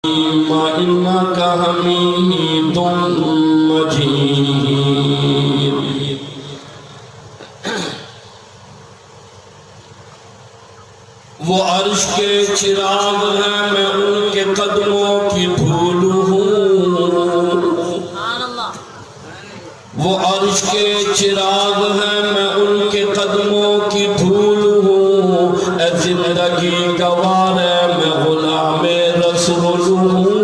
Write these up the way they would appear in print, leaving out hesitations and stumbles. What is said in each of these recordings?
إنك حميد مجيد وہ عرش کے چراغ ہیں میں ان کے قدموں کی دھول ہوں وہ عرش کے چراغ ہیں میں ان کے قدموں کی دھول ہوں اے زندگی گوار ہے میں غلام رسول ہوں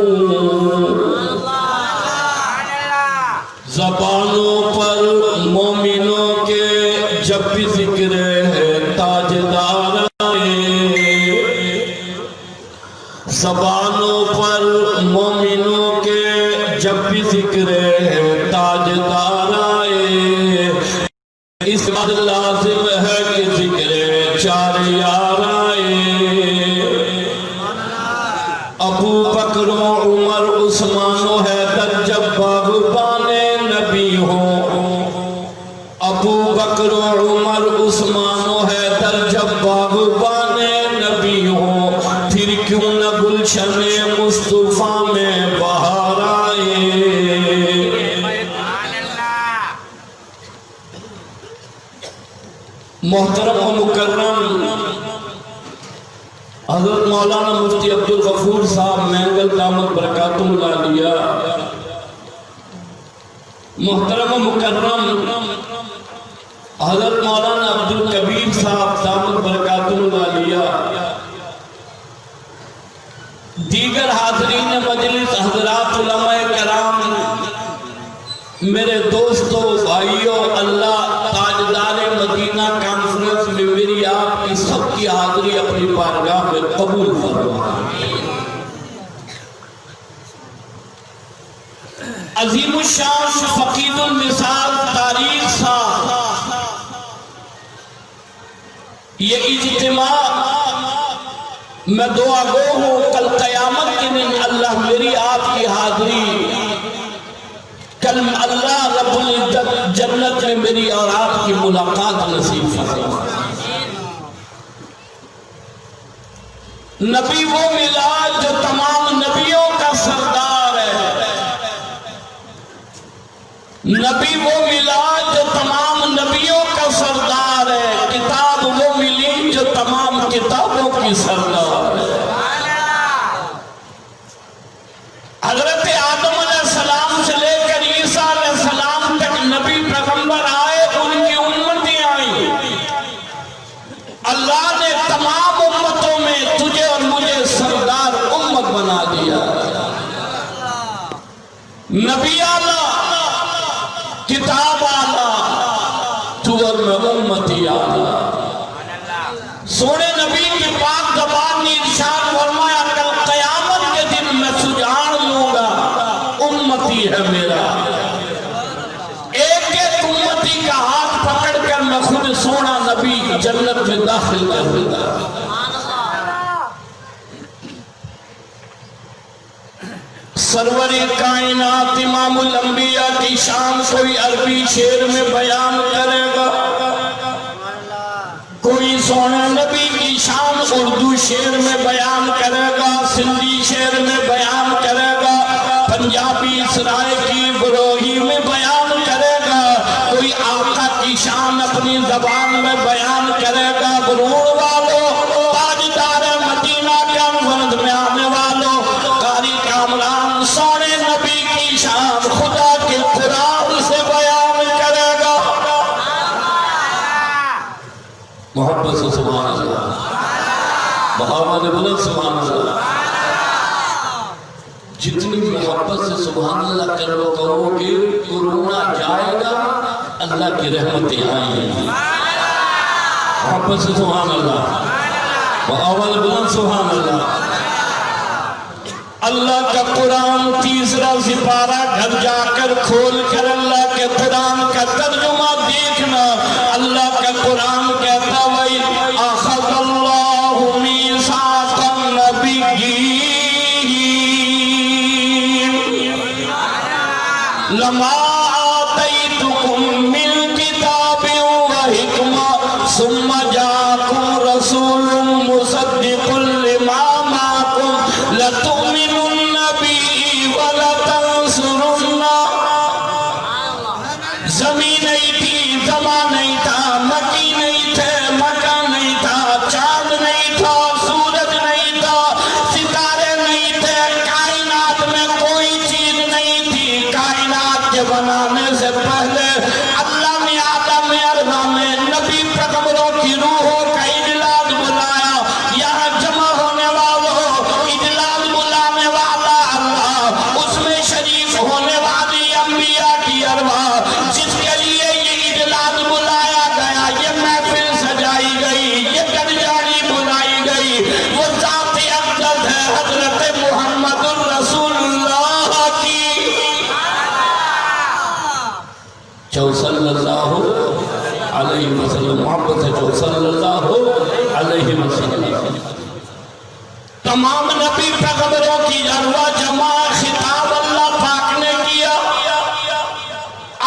زبانوں پر مومنوں کے جب بھی ذکر ہے تاجدار زبانوں پر مومنوں کے جب بھی ذکر ہے تاجدار آئے اس بات لازم ہے کہ ذکر چار یار آئے ابو بکر و عمر عثمان و حیدر جب باغبان نبی ہو ابو بکر و عمر عثمان و حیدر جب باغبان نبی ہو پھر کیوں نہ گلشن مصطفیٰ میں بہار آئے محترم و مکرم حضرت مولانا مفتی عبدالغفور صاحب مینگل دامت برکاتہ اللہ علیہ محترم و مکرم حضرت مولانا عبدالکبیر صاحب دامت برکاتہ اللہ علیہ دیگر حاضرین مجلس حضرات علماء کرام میرے دوستو بھائیو اللہ تاجدار مدینہ کانفرنس میں میری آپ کی سب کی حاضری اپنی بارگاہ میں قبول فرمائے عظیم الشان فقید المثال تاریخ صاحب یہ اجتماع میں دعا گو ہوں کل قیامت کے دن اللہ میری آپ کی حاضری کل اللہ رب العزت جنت میں میری اور آپ کی ملاقات نصیب فرمائے نبی وہ ملا جو تمام نبیوں کا سردار ہے نبی وہ ملا جو تمام نبیوں کا سردار ہے کتاب وہ ملی جو تمام کتابوں کی سردار ہے حضرت آدم علیہ السلام سے لے کر عیسیٰ علیہ السلام تک نبی پیغمبر آئے ان کی امتیں آئیں اللہ نے تمام امتوں میں تجھے اور مجھے سردار امت بنا دیا نبی اعلیٰ کتاب اعلیٰ تو اور میں امتی اعلیٰ سونے نبی کی پاک زبان نے ارشاد فرمایا کل قیامت کے دن میں سجاڑ لوں گا امتی ہے میرا ایک ایک امتی کا ہاتھ پکڑ کر میں خود سونا نبی جنت میں داخل کر دوں گا سرور کائنات امام الانبیاء کی شان کوئی عربی شعر میں بیان کرے گا کوئی سونا نبی کی شان اردو شعر میں بیان کرے گا سندھی شعر میں بیان کرے گا پنجابی سرائے کی بروہی میں بیان کرے گا کوئی آقا کی شان اپنی زبان میں بیان کرے گا برور والو تاجدار مدینہ کانفرنس میں آنے والو قاری کامران سونے نبی کی شان خدا کے قرآن سے بیان کرے گا محبت سے سبحان اللہ محمد بلند سبحان اللہ جتنی محبت سے سبحان اللہ کہو گے کورونا جائے گا اللہ کی رحمتیں آئیں گی محبت سے سبحان اللہ محمد بلند سبحان اللہ اللہ کا قرآن تیسرا سپارہ گھر جا کر کھول کر اللہ کے قرآن کا ترجمہ دیکھنا اللہ کا قرآن کہتا وَإِذْ أَخَذَ اللَّهُ مِيثَاقَ النَّبِيِّينَ لَمَا آتَيْتُكُم مِّن كِتَابٍ وَحِكْمَةٍ ثُمَّ جَاءَكُمْ رَسُولٌ مُصَدِّقٌ لِّمَا مَعَكُمْ لَتُؤْمِنُنَّ چو صلی اللہ علیہ وسلم، محبت ہے چو صلی اللہ علیہ وسلم. تمام نبی پیغمبروں کی ارواح جمع خطاب اللہ پاک نے کیا.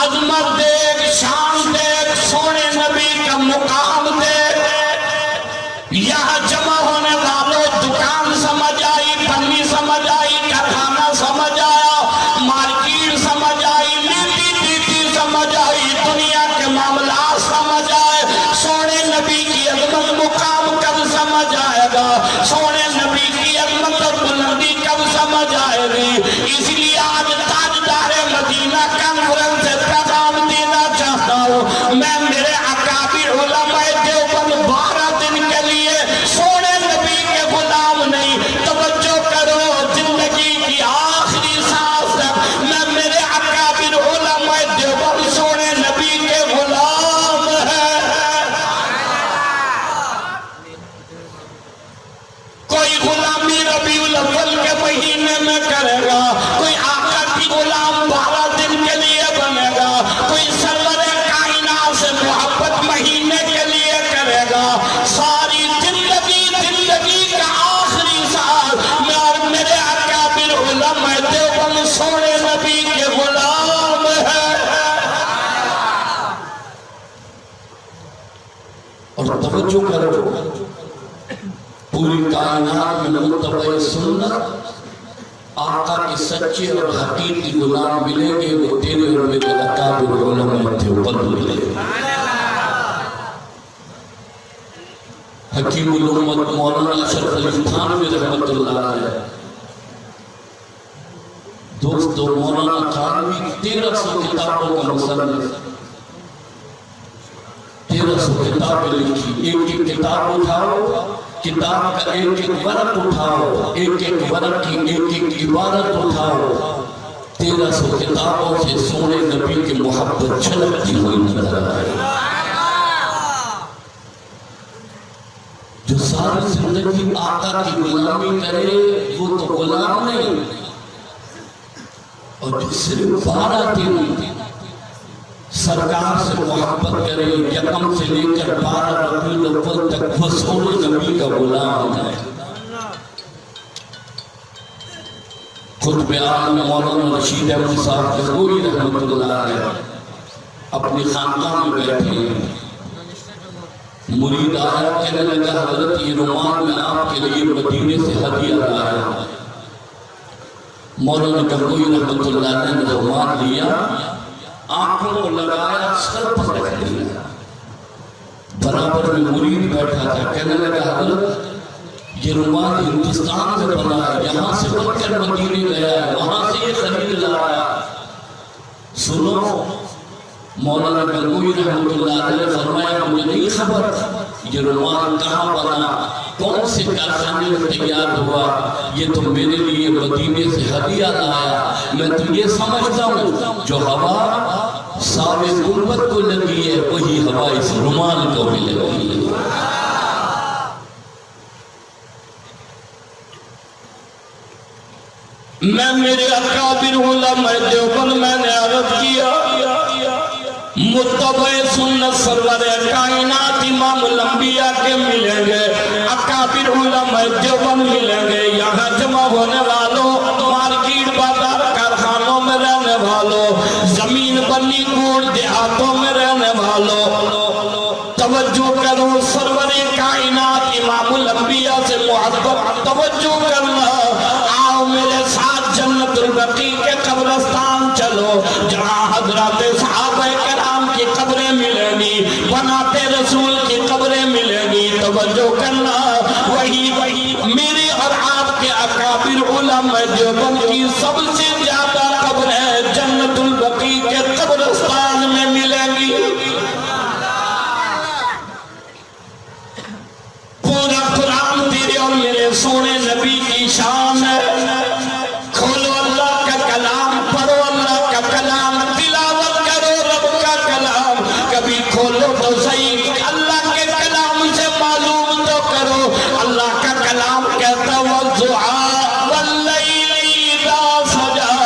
عظمت دیکھ، شان دیکھ، سونے نبی کا مقام دیکھ. یہاں جمع ہونے والوں دکان سمجھ آئی، پنی سمجھ آئی، کارخانہ سمجھ آیا، مارکیٹ سمجھ آئی، لیتی سمجھ آئی، دنیا کے معاملات سمجھ آئے. سونے نبی کی عظمت مقام کب سمجھ آئے گا؟ سونے نبی کی عظمت اور بلندی کب سمجھ آئے گی؟ اس لیے آج تاجدار مدینہ کانفرنس سے پیغام دینا چاہتا ہوں. میں میرے اکابر علماء دیوبند 12 دن کے لیے سونے نبی کے غلام نہیں. توجہ کرو، زندگی کی آخری سانس تک میں میرے اکابر علماء دیوبند سونے نبی کے غلام ہے. کوئی غلامی ربیع الاول کے مہینے میں کرے گا، کوئی آقا کی غلام 12 دن کے لیے بنے گا، کوئی سرور کائنات سے محبت مہینے کے لیے کرے گا. ساری زندگی کا آخری سال میں اور میرے اکابر علماء دیوبند سونے نبی کے غلام ہے. اور توجہ کرو، پوری کائنات میں متبع سنت آقا کے سچے اور حقیقی غلام ملیں گے، وہ تیرے اور میرے اکابر علماء دیوبند ملیں گے. حکیم الامت مولانا اشرف علی تھانوی رحمت اللہ علیہ، دوستو مولانا تھانوی 1300 کتابوں کا مصنف، 1300 کتابیں لکھی. ایک کتاب اٹھاؤ، کتاب کا ایک ورق اٹھاؤ، ایک ورق کی ایک عبارت اٹھاؤ. 1300 کتابوں سے سونے نبی کی محبت چھلکتی ہوئی نظر آئے. جو ساری زندگی آقا کی غلامی کرے وہ تو غلام نہیں، اور جو صرف 12 دن سرکار سے محبت کرے، یکم سے لے کر 12 ربیع الاول تک وہ سونے نبی کا غلام ہے. خطب عالم مولانا رشید احمد صاحب گنگوہی رحمت اللہ علیہ اپنی خانقاہ میں بیٹھے ہیں. مرید آیا، کہنے لگا حضرت یہ رومان میں آپ کے لیے مدینے سے ہدیہ لایا. مولانا گنگوہی رحمت اللہ علیہ نے رومان لیا، آنکھوں کو لگایا، سر پر رکھ دیا. برابر میں مرید بیٹھا تھا، کہنے لگا حضرت یہ رومان ہندوستان میں بنا ہے، یہاں سے بچ کر مدینے گیا ہے، وہاں سے یہ خرید لایا. سنو، مولانا گنگوہی رحمت اللہ علیہ نے فرمایا مجھے نہیں خبر یہ رومان کہاں بنا، کون سے کارخانے میں تیار ہوا، یہ تو میرے لیے مدینے سے ہدیہ لایا. میں تو یہ سمجھتا ہوں جو ہوا ساوے گنبد کو لگی ہے وہی ہوا اس رومان کو بھی لگی ہے. میں میرے اکابر علماء دیوبند میں نے عرض کیا، متبع سنت سرور کائنات امام الانبیاء کے ملیں گے، اکابر علماء دیوبند ملیں گے. یہاں جمع ہونے والوں، مارکیٹ بازار کارخانوں میں رہنے والوں، زمین بنی کوڑ دیہاتوں میں رہنے والوں، توجہ کرو. سرور کائنات امام الانبیاء سے محبت، توجہ کرنا. آؤ میرے ساتھ جنت البقیع کے قبرستان چلو، جہاں حضرات صحابہ کرام کی قبریں ملیں گی، بنات رسول کی قبریں ملیں گی. توجہ کرنا، وہی میری اور آپ کے اکابر علماء دیوبند کی سب سے زیادہ قبریں جنت البقیع کے قبرستان میں ملیں گی. پورا قرآن تیرے اور میرے سونے نبی کی شان ہے. کھولو اللہ کا کلام، پڑھو اللہ کا کلام، تلاوت کرو رب کا کلام. کبھی کھولو تو صحیح، اللہ کے کلام سے معلوم تو کرو. اللہ کا کلام کہتا والضحیٰ واللیل اذا سجا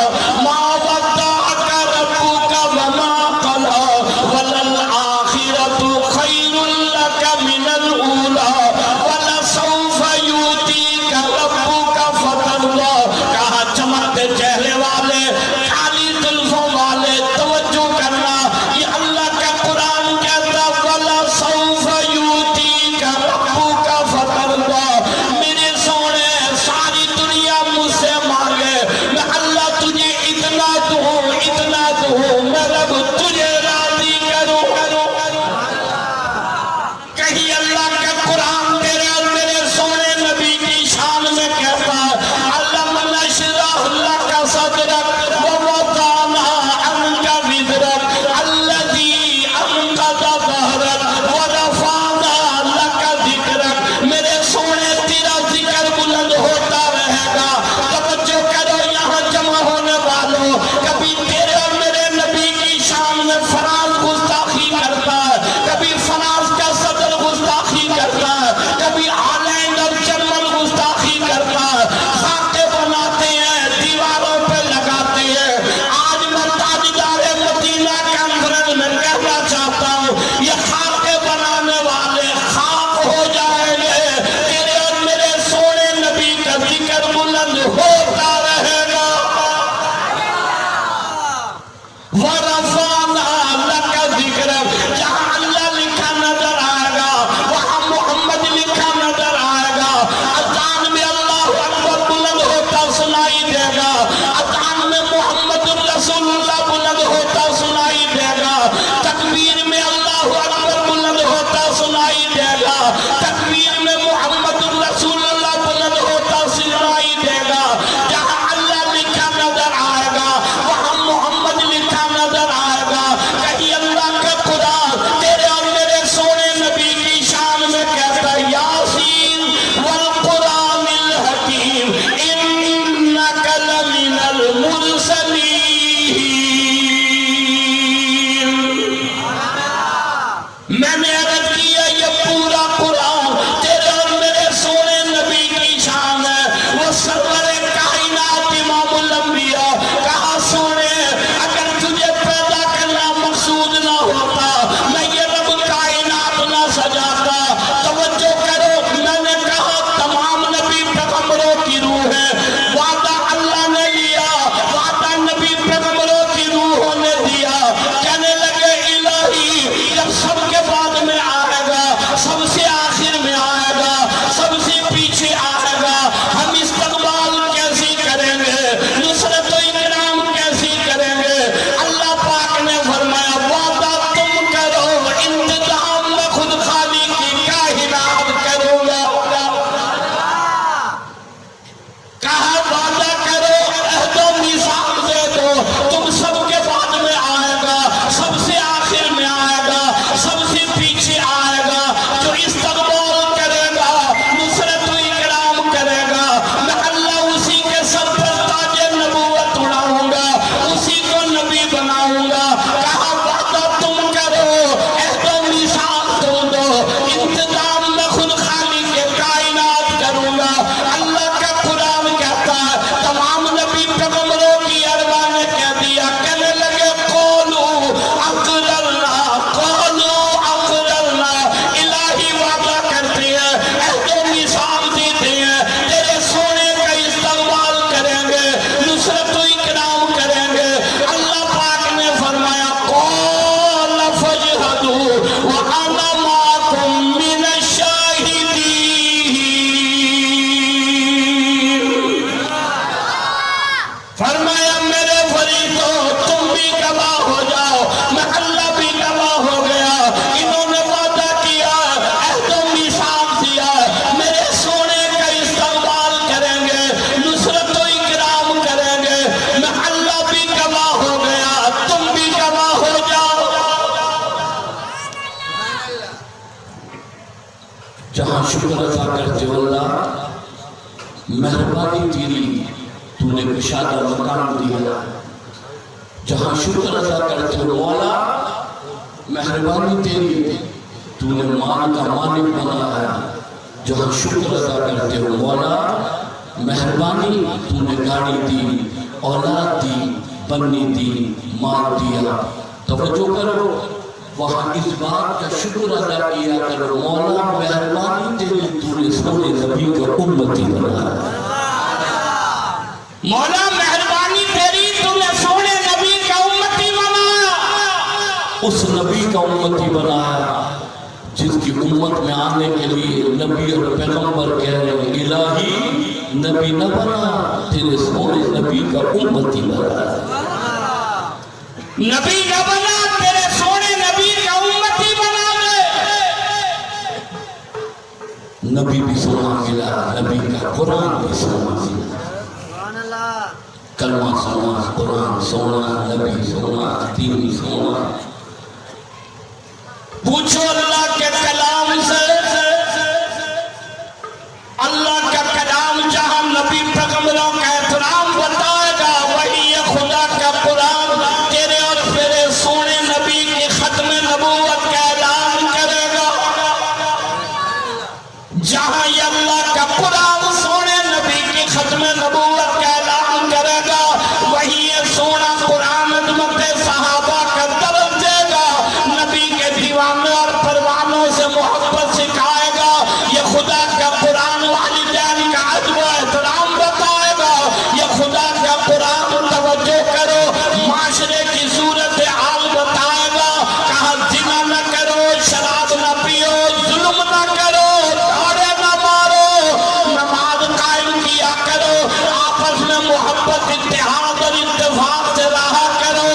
فرمایا میرے فریقو تم بھی گواہ ہو جاؤ، میں اللہ بھی گواہ ہو گیا، انہوں نے وعدہ کیا، عہد و میثاق دیا، میرے سونے کا استقبال کریں گے، نصرت و اکرام کریں گے، میں اللہ بھی گواہ ہو گیا، تم بھی گواہ ہو جاؤ۔ جہاں شکر ادا کرتے ہو اللہ مہربانی تیری تو نے کشادہ مکان دیا، جہاں شکر ادا کرتے ہو مولا مہربانی تیری تو نے مال کا مالک بنایا، جہاں شکر ادا کرتے ہو مولا مہربانی تو نے گاڑی دی، اولاد دی، بنی دی، مال دیا۔ توجہ کرو وہاں اس بات کا شکر ادا کیا کرو مولا مہربانی تیری تو نے سونے نبی کا امتی بنایا، مولا مہربانی تیری تو نے سونے نبی کا امتی بنایا، اس نبی کا امتی بنایا جس کی امت میں آنے کے لیے نبی اور پیغمبر کہہ رہے ہیں الہی نبی نہ بنا تیرے سونے نبی کا امتی بنایا، نبی نہ بنا تیرے سونے نبی کا امتی بنا دے۔ نبی بھی سونا ملا، نبی کا قرآن بھی سونا ملا، کلمہ سونا، قرآن سونا، نبی سونا، دین سونا۔ پوچھو اللہ کے کلام سے، اللہ کا کلام جہاں نبی پیغمبروں کا احترام بتائے گا وہی ہے خدا کا قرآن تیرے اور میرے سونے نبی کی ختم نبوت کا اعلان کرے گا، جہاں یہ اللہ کا قرآن سونے نبی کی ختم نبوت کا اعلان کرے گا وہی یہ سونا قرآن عظمت صحابہ کا درس دے گا، نبی کے دیوانے اور پروانوں سے محبت سکھائے گا، یہ خدا کا قرآن والدین کا ادب و احترام بتائے گا، یہ خدا کا قرآن توجہ کرو معاشرے کی صورت حال بتائے گا، کہا زنا نہ کرو، شراب نہ پیو، ظلم نہ کرو، دھاڑے نہ مارو، نماز قائم کیا کرو، آپس میں محبت اتحاد اور اتفاق سے رہا کرو،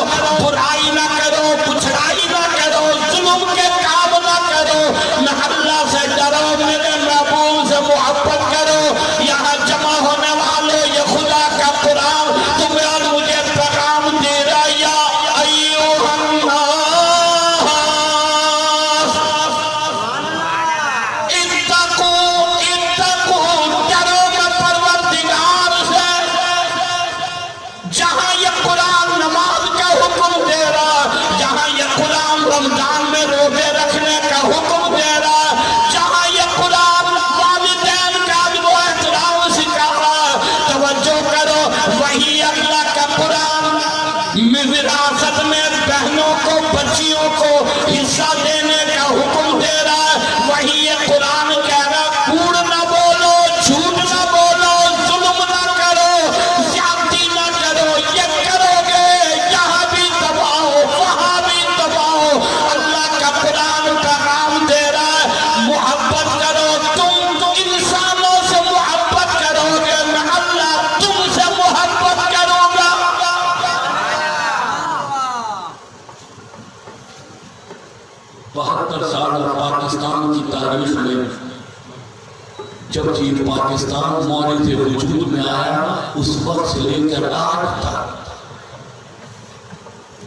برائی نہ کرو، پچھڑائی نہ کرو، ظلم کے کام نہ کرو، میں اللہ سے ڈرو، میرے محبوب سے محبت کرو۔ یہاں جمع ہونے والوں یہ خدا کا قرآن تمہیں اور مجھے پیغام دے رہا یا ایوہ الناس اتقوا ڈرو گے پروردگار سے، جہاں یہ قرآن نماز کا حکم دے رہا، جہاں یہ قرآن رمضان میں روزے رکھنے کا حکم دے رہا، جہاں یہ قرآن والدین کا ادب و احترام سکھا رہا، توجہ کرو وہی اللہ کا قرآن وراثت میں بہنوں کو بچیوں کو حصہ دینے کا حکم دے رہا ہے، وہی یہ قرآن کہہ رہا کوڑ نہ بولو، جھوٹ نہ بولو، ظلم نہ کرو، زیادتی نہ کرو، یہ کرو گے یہاں بھی تباہ ہو وہاں بھی تباہ ہو۔ اللہ کا قرآن پیغام دے رہا ہے محبت کرو، تم انسانوں سے محبت کرو گے میں اللہ تم سے محبت کروں گا۔ 72 سال پاکستان کی تاریخ میں جب یہ پاکستان مورد وجود میں آیا اس وقت سے لے کر آج تک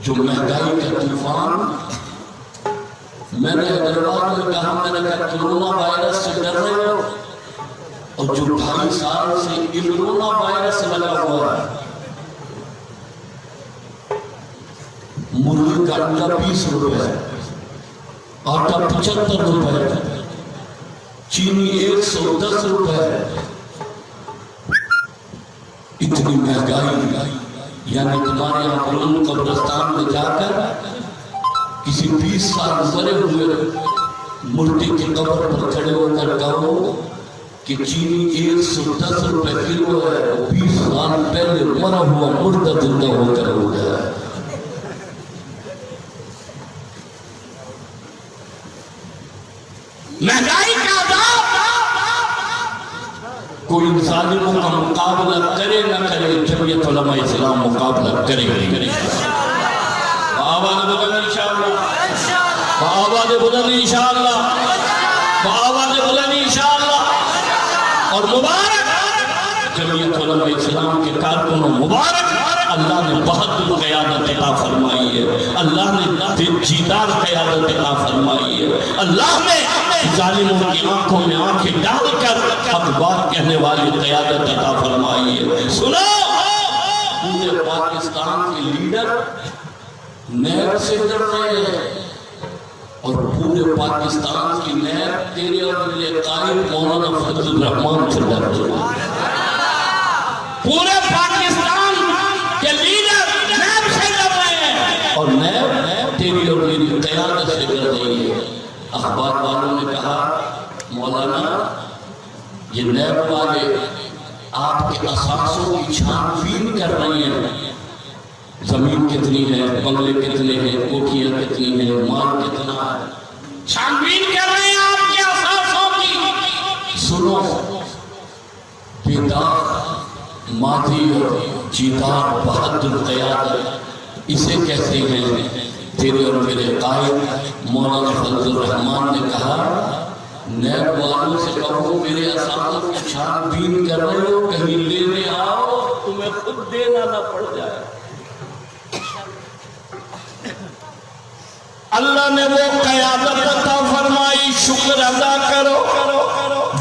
جو مہنگائی کا طوفان، میں نے حیدرآباد میں کہا، میں نے کہا کرونا وائرس سے ڈر رہے ہو، اور جو 2.5 سال سے کرونا وائرس سے لگا ہوا ہے، مرغی کا انڈا 20 روپے ہے، آٹا 75 روپے ہے، چینی 110 روپے ہے، اتنی مہنگائی، یعنی تمہارے یہاں علوم قبرستان میں جا کر کسی 20 سال مرے ہوئے ملٹی کی قبر پر کھڑے ہو کر کہو کہ چینی 110 روپے کلو ہے، 20 سال پہلے مرا ہوا مردہ زندہ ہو کر ہو گیا ہے۔ مہنگائی کا عذاب کوئی انسانی ظالموں کا مقابلہ کرے نہ کرے جمعیت علماء اسلام مقابلہ کرے گی آواز بلند انشاءاللہ آواز بلند انشاءاللہ آواز بلند انشاءاللہ اور مبارک جمعیت علماء اسلام کے کارکنوں مبارک اللہ نے بہت قیادت عطا فرمائی ہے اللہ نے جیدار قیادت عطا فرمائی ہے اللہ نے ظالموں کی آنکھوں میں آنکھیں ڈال کر حق بات کہنے والی قیادت عطا فرمائی ہے سنو پورے پاکستان کے لیڈر نیب سے ڈر رہے ہیں اور پورے پاکستان کی نیب تیرے اور میرے قائد مولانا فضل الرحمان سے ڈر رہے ہیں پورے پاکستان کے لیڈر نیب سے ڈر رہے ہیں اور نیب تیری اور میری قیادت سے ڈر رہی ہے اخبار والوں نے کہا مولانا یہ نیب والے آپ کے اثاثوں کی چھان بین کر رہے ہیں زمین کتنی ہے بنگلے کتنے ہیں کوٹھیاں کتنی ہیں مال کتنا ہے چھان بین کر رہے ہیں آپ کے اثاثوں کی سنو بیدار ماضی اور جیدار بہادر قیادت اسے کہتے ہیں تیرے اور میرے قائد مولانا فضل الرحمان نے کہا نیب والوں سے کہو میرے اثاثوں کی چھان بین کر رہے ہو کہیں لینے آؤ تمہیں خود دینا نہ پڑ جائے اللہ نے وہ قیادت عطا فرمائی شکر ادا کرو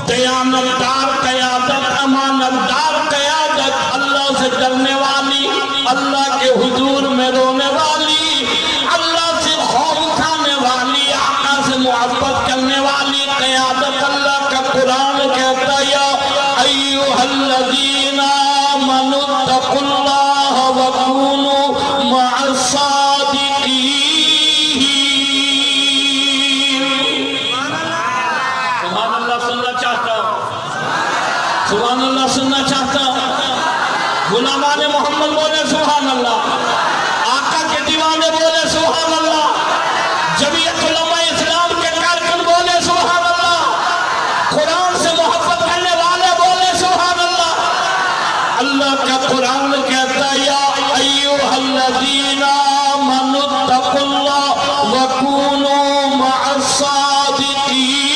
دیانتدار قیادت امانتدار قیادت اللہ سے ڈرنے والی اللہ کے حضور میں رونے والی اللہ سے خوف کھانے والی آقا سے محبت کرنے والی قیادت اللہ کا قرآن کہتا یا ایوہ الذین آمنوا اتقوا اللہ وکونوا مع الصادقین سبحان اللہ سننا چاہتا غلامان محمد بولے سبحان اللہ آقا کے دیوانے بولے سبحان اللہ جمعیت علماء اسلام کے کارکن بولے سبحان اللہ قرآن سے محبت کرنے والے بولے سبحان اللہ اللہ کا قرآن کہتا یا ایوہ الذین آمنوا اتقوا اللہ وکونوا مع الصادقین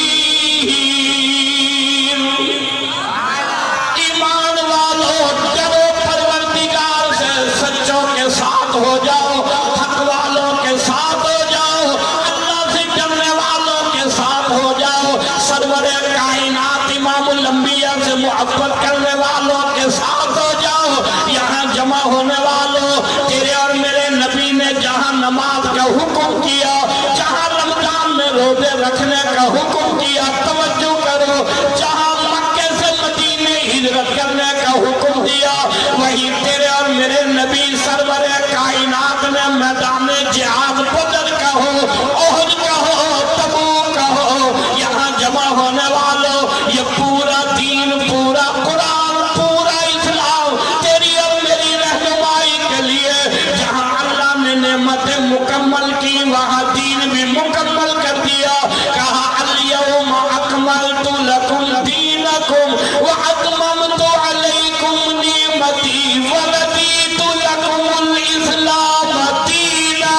ہو جاؤ حق والوں کے ساتھ ہو جاؤ اللہ سے ڈرنے والوں کے ساتھ ہو جاؤ سرور کائنات امام الانبیاء سے محبت کرنے والوں کے ساتھ ہو جاؤ یہاں جمع ہونے والوں تیرے اور میرے نبی نے جہاں نماز کا حکم کیا جہاں رمضان میں روزے رکھنے کا حکم کیا توجہ کرو جہاں مکے سے مدینے ہجرت کرنے کا حکم دیا وہی تیرے اور میرے نبی سرور کائنات نے میدان جہاد بدر کا ہو احد کا ہو تبوک کا ہو یہاں جمع ہونے والوں یہ پورا دین پورا قرآن پورا اسلام تیری اور میری رہنمائی کے لیے جہاں اللہ نے نعمتیں مکمل کی وہاں دین بھی مکمل کر دیا کہا الیوم اکملت لکم دینکم واتممت علیکم نعمتی ورضیت لکم الاسلام دینا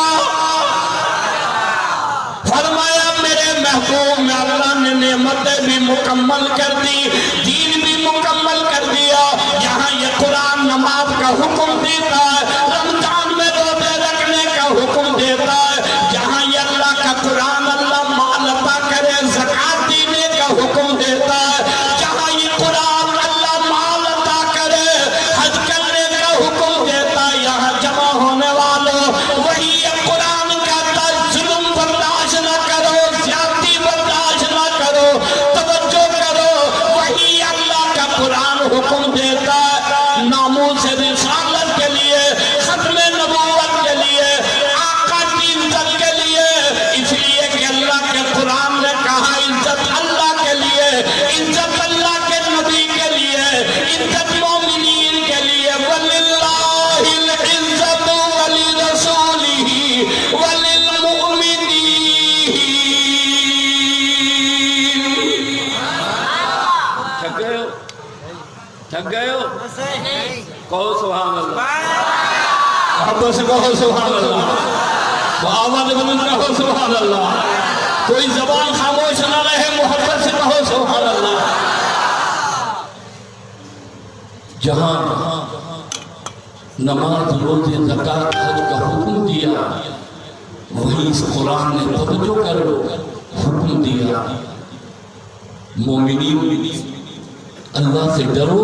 فرمایا میرے محبوب میں اللہ نے نعمتیں بھی مکمل کر دی دین بھی مکمل کر دیا یہاں یہ قرآن نماز کا حکم دیتا ہے رمضان میں روزے رکھنے کا حکم دیتا ہے جہاں یہ اللہ کا قرآن اللہ مال عطا کرے زکات دینے کا حکم دیتا ہے جہاں یہ قرآن اللہ مال عطا کرے حج کرنے کا حکم دیتا ہے یہاں جمع ہونے والوں وہی یہ قرآن کہتا ہے ظلم برداشت نہ کرو زیادتی برداشت نہ کرو توجہ کرو وہی اللہ کا قرآن حکم دیتا ہے ناموس رسالت کے لیے تھک گئے ہو؟ کہو سبحان اللہ، محبت سے کہو سبحان اللہ، آواز بلند کہو سبحان اللہ، کوئی زبان خاموش نہ رہے، محبت سے کہو سبحان اللہ۔ جہاں نماز روزے زکات حج کا حکم دیا، وہیں اس قرآن نے توجہ کرو حکم دیا، مومنین اللہ سے ڈرو،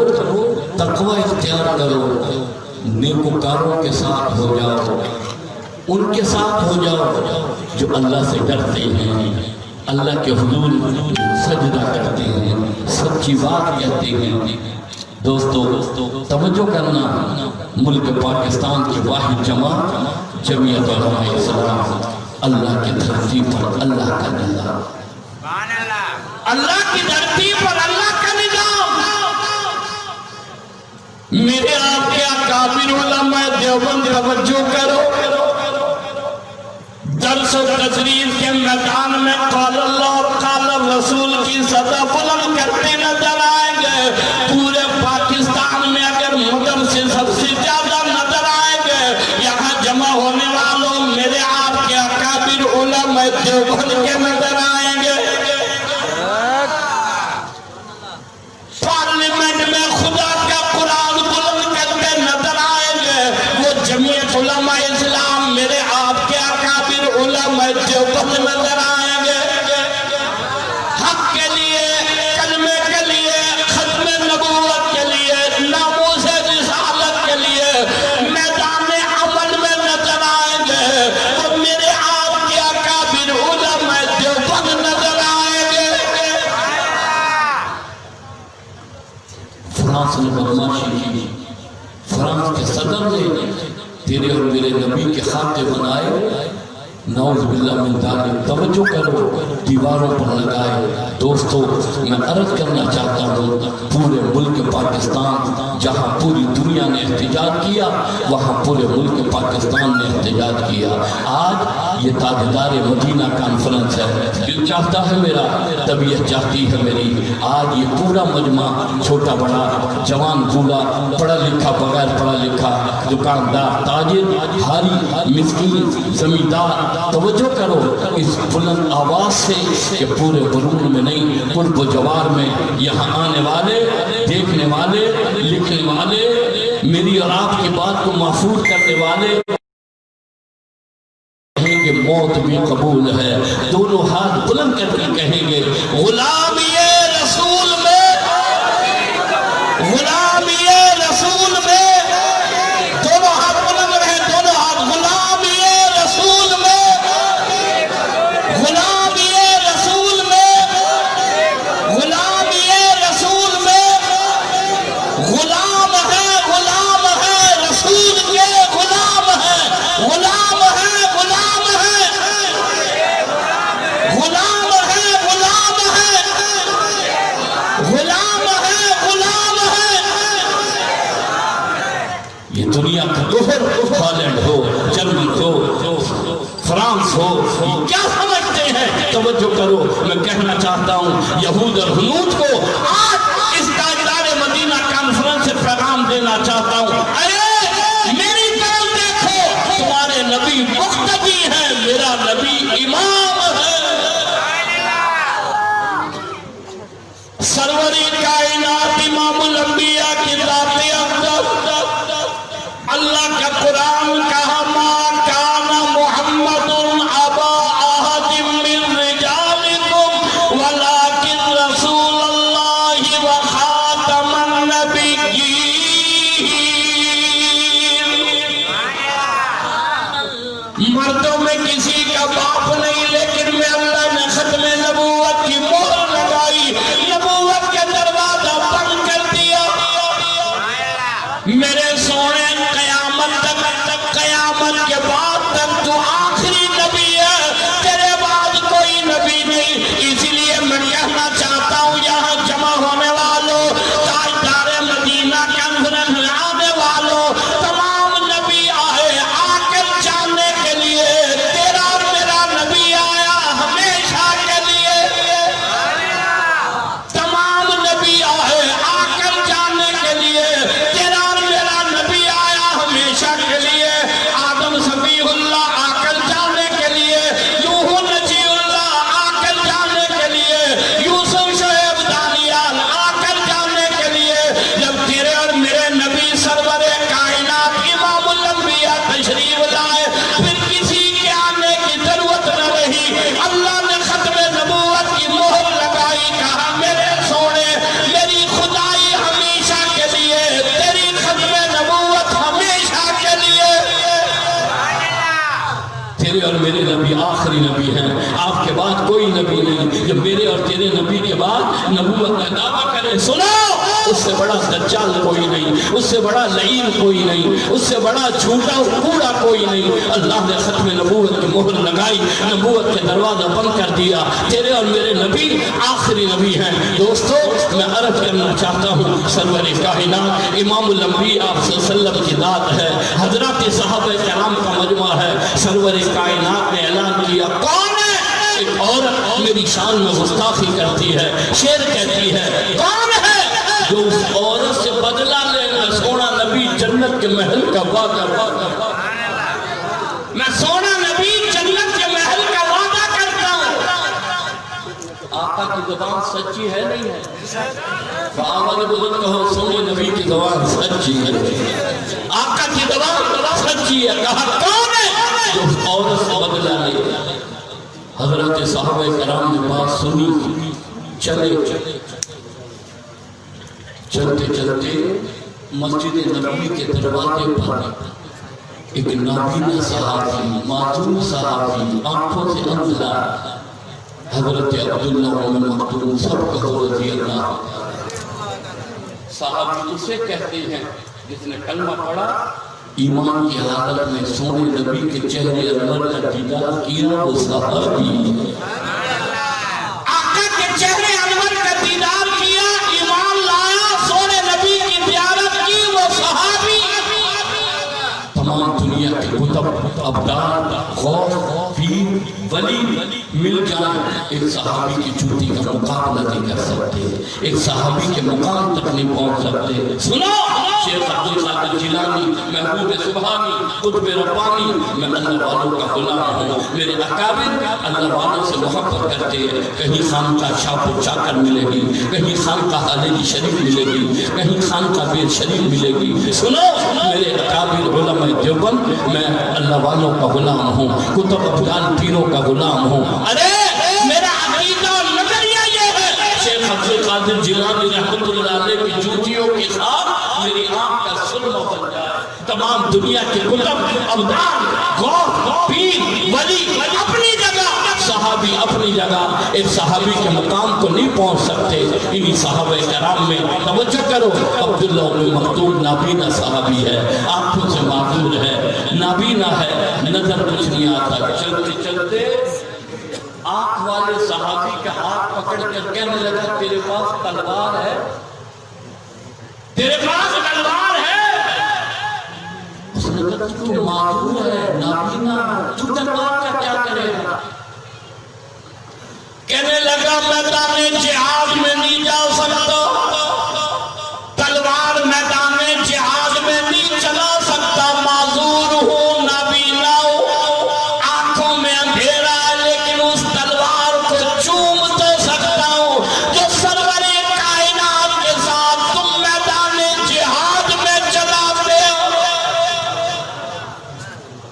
تقوی اختیار کرو، نیکوکاروں کے ساتھ ہو جاؤ، ان کے ساتھ ہو جاؤ جو اللہ سے ڈرتے ہیں، اللہ کے حضور سجدہ کرتے ہیں، سچی بات کہتے ہیں۔ دوستو توجہ کرنا، ملک پاکستان کی واحد جماعت جمعیت علماء اسلام، اللہ کی دھرتی پر اللہ کا نظام، اللہ کی دھرتی پر اللہ کا نظام۔ میرے آپ کے اکابر علماء دیوبند توجہ کرو، درس و تدریس کے میدان میں قال اللہ اور قال الرسول کی صدا بلند کرتے نظر آئیں گے۔ پورے پاکستان میں اگر مدرسے سب سے زیادہ نظر آئیں گے، یہاں جمع ہونے والوں میرے آپ کے اکابر علماء دیوبند کے نظر آئیں گے۔ پارلیمنٹ میں خدا کا قرآن بلند کرتے نظر آئیں گے، وہ جمعیت علماء اسلام میرے آپ کے اکابر علماء دیوبند نظر آئیں گے۔ حق کے لیے، کلمے کے لیے، ختم نبوت کے لیے، ناموس رسالت کے لیے میدان عمل میں نظر آئیں گے، وہ میرے آپ کے اکابر علماء دیوبند نظر آئیں گے۔ فرانس نے بدماشی کی، فرانس کے صدر نے تیرے اور میرے نبی کے خاکے بنائے، نعوذ باللہ من ذالک، توجہ کرو، دیواروں پر لگائے۔ دوستو میں عرض کرنا چاہتا ہوں، پورے ملک پاکستان، جہاں پوری دنیا نے احتجاج کیا، وہاں پورے ملک پاکستان نے احتجاج کیا۔ آج یہ تاجدار مدینہ کانفرنس ہے، دل چاہتا ہے میرا، طبیعت چاہتی ہے میری، آج یہ پورا مجمع، چھوٹا بڑا، جوان بوڑھا، پڑھا لکھا بغیر پڑھا لکھا، دکاندار، تاجر، ہاری، مسکین، زمیندار، توجہ کرو اس بلند آواز سے کہ پورے برون میں نہیں، قرب و جوار میں یہاں آنے والے، دیکھنے والے، لکھنے والے، میری اور آپ کی بات کو محفوظ کرنے والے کہیں گے موت بھی قبول ہے، دونوں ہاتھ بلند کر کے کہیں گے غلامی رسول میں، غلامی رسول میں، دونوں ہاتھ بلند رہے، دونوں ہاتھ، غلامی رسول میں، غلامی رسول میں، غلامی رسول میں، غلام ہے رسول کے، غلام ہے، غلام ہے، غلام ہے، غلام ہے، غلام ہے، غلام ہے، غلام ہے۔ یہ دنیا کا گوہر، ہالینڈ ہو، جرمن ہو، فرانس ہو، یہ کیا سمجھتے ہیں؟ توجہ کرو، میں کہنا چاہتا ہوں یہود اور ہنود کو آج اس تاجدار مدینہ کانفرنس سے پیغام دینا چاہتا ہوں، ارے میری طرف دیکھو، تمہارے نبی مقتدی ہیں، میرا نبی امام ہے۔ سروری کائنات امام الانبیاء کی ذات اقدس، اللہ کا قرآن کہا ما کان محمد ابا احد من رجالکم ولکن رسول اللہ وخاتم النبیین۔ مردوں میں کسی کا باپ نہیں، لیکن میں اللہ نے ختم نبوت کی مہر لگائی، نبوت کے دروازہ بند کر دیا۔ میرے سونے قیامت تک اور میرے نبی آخری نبی ہیں، آپ کے بعد کوئی نبی نہیں۔ جب میرے اور تیرے نبی کے بعد نبوت کا دعویٰ کرے، سنو، اس سے بڑا دجال کوئی نہیں، اس سے بڑا لعین کوئی نہیں، اس سے بڑا جھوٹا اور کوڑا کوئی نہیں۔ اللہ نے ختم نبوت کی مہر لگائی، نبوت کے دروازہ بند کر دیا، تیرے اور میرے نبی آخری نبی ہیں۔ دوستو، میں عرض کرنا چاہتا ہوں، سرور کائنات امام الانبیاء آپ صلی اللہ علیہ وسلم کی ذات ہے، حضرات صحابہ کرام کا مجمع ہے۔ سرور کائنات نے اعلان کیا، کون ہے؟ ایک عورت میری شان میں گستاخی کرتی ہے، شعر کہتی ہے، کون ہے جو اس عورت سے بدلہ لینا؟ سونا نبی جنت کے محل کا وعدہ، میں سونا نبی جنت کے محل کا وعدہ کرتا ہوں۔ آقا کی زبان سچی ہے نہیں ہے؟ آواز بلند کہو، سونے نبی کی زبان سچی ہے، آقا کی زبان سچی ہے۔ کہا کون ہے جو اس عورت سے بدلہ لے؟ حضرت صحابہ کرام نے بات سنی، چلتے چلتے مسجد نبوی کے دروازے پر ایک نابینا صحابی، معصوم صحابی، آنکھوں سے اندھا، حضرت عبداللہ بن مکتوم سب کہو رضی اللہ۔ صحابی اسے کہتے ہیں جس نے کلمہ پڑھا، ایمان کی حالت میں سونے نبی کے چہرے انور کا دیدار کیا، وہ صحابی آقا کے چہرے انور کا دیدار کیا، ایمان لایا، سونے نبی کی زیارت کی، وہ صحابی۔ تمام دنیا کے کتب، ابدال، غوث، پیر، ولی مل جائیں، ایک صحابی کی جوتی کا مقابلہ نہیں کر سکتے، ایک صحابی کے مقام تک نہیں پہنچ سکتے۔ سنو، شیخ عبدالقادر جیلانی، محبوب سبحانی، قطب ربانی، میں اللہ والوں کا غلام ہوں۔ میرے اکابر اللہ والوں سے محبت کرتے ہیں۔ کہیں خانقاہ شاپ و چاکر ملے گی، کہیں خانقاہ حلیلی شریف ملے گی، کہیں خانقاہ بیر شریف ملے گی۔ سنو، میرے اکابر علماء دیوبند، میں اللہ والوں کا غلام ہوں، کتب ابدال پیروں کا غلام ہوں۔ ارے میرا عقیدہ اور نظریہ یہ ہے، شیخ عبدالقادر جیلانی رحمت اللہ علیہ کی جوتیوں کے ساتھ میری آنکھ کا سلمہ بن جائے۔ تمام دنیا کے کتب، ابدال، غوث، پیر، ولی اپنی جگہ، صحابی اپنی جگہ، ایک صحابی کے مقام کو نہیں پہنچ سکتے۔ انہی صحابہ کرام میں توجہ کرو، عبداللہ بن مکتوم نابینا صحابی ہے، آنکھوں سے معذور ہے، نابینا ہے، نظر کچھ نہیں آتا۔ چلتے چلتے آنکھ والے صحابی کا ہاتھ پکڑ کر کہنے لگا، تیرے پاس تلوار ہے؟ تیرے پاس تلوار ہے؟ اس نے کہا تو معذور ہے، نابینا، تو تلوار کا کیا کرے گا؟ کہنے لگا میدان جہاد میں نہیں جا سکتا، تلوار میدان جہاد میں نہیں چلا سکتا، معذور ہوں، نابینا ہوں، آنکھوں میں اندھیرا ہے، لیکن اس تلوار کو چوم تو سکتا ہوں جو سرور کائنات کے ساتھ تم میدان جہاد میں چلاتے ہو۔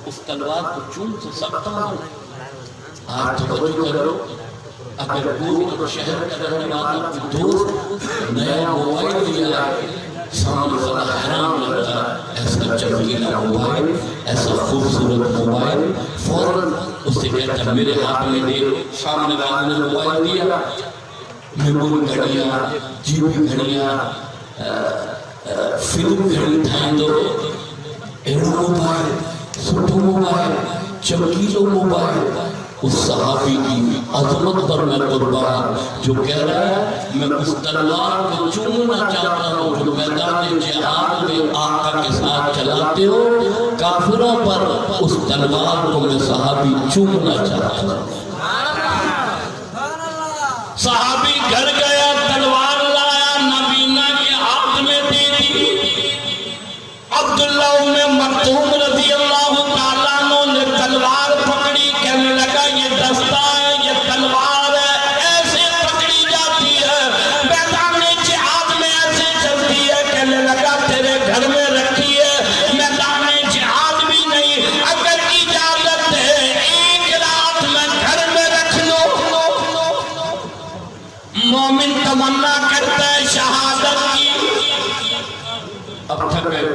اس تلوار کو چوم تو سکتا ہوں۔ آپ توجہ کرو، اگر کوئی شہر کا رہنے والا دوست نیا موبائل لیا ہے، سامنے والا حیران لگتا ہے، ایسا چمکیلا موبائل، ایسا خوبصورت موبائل، فوراً اس سے کہتا ہے میرے ہاتھ میں دے۔ سامنے والے نے موبائل دیا، میموری گھڑیاں، جی بی گھڑیاں، فلم گھڑی تھائیں دو، ایڈو موبائل، سٹو موبائل، چمکیلو موبائل۔ اس صحابی کی عظمت پر میں قربان، جو کہہ رہا ہے میں اس تلوار کو چومنا چاہتا ہوں جو میدان جہاد میں آقا کے ساتھ چلاتے ہو، کافروں پر اس تلوار کو میں صحابی چومنا چاہتا ہوں۔ صحابی گھر گیا، تلوار لایا، نبینا کے ہاتھ میں دے دی۔ عبداللہ بن مکتوم رضی اللہ تعالیٰ عنہ نے تلوار پکڑی، کہنے لگا یہ دستہ ہے، یہ تلوار ہے، ایسے پکڑی جاتی ہے، میدان جہاد میں ایسے چلتی ہے۔ کہنے لگا تیرے گھر میں رکھی ہے، میدان جہاد بھی نہیں، اگر اجازت ہے ایک رات میں گھر میں رکھ لو۔ مومن تمنا کرتا ہے شہادت کی۔ اب تھک گئے،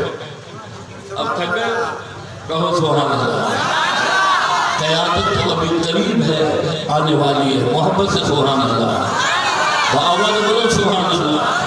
اب تھک گئے، کہو سبحان اللہ۔ قیادت تو ابھی قریب ہے، آنے والی ہے۔ محبت سے سبحان اللہ، بآواز بولو سبحان اللہ۔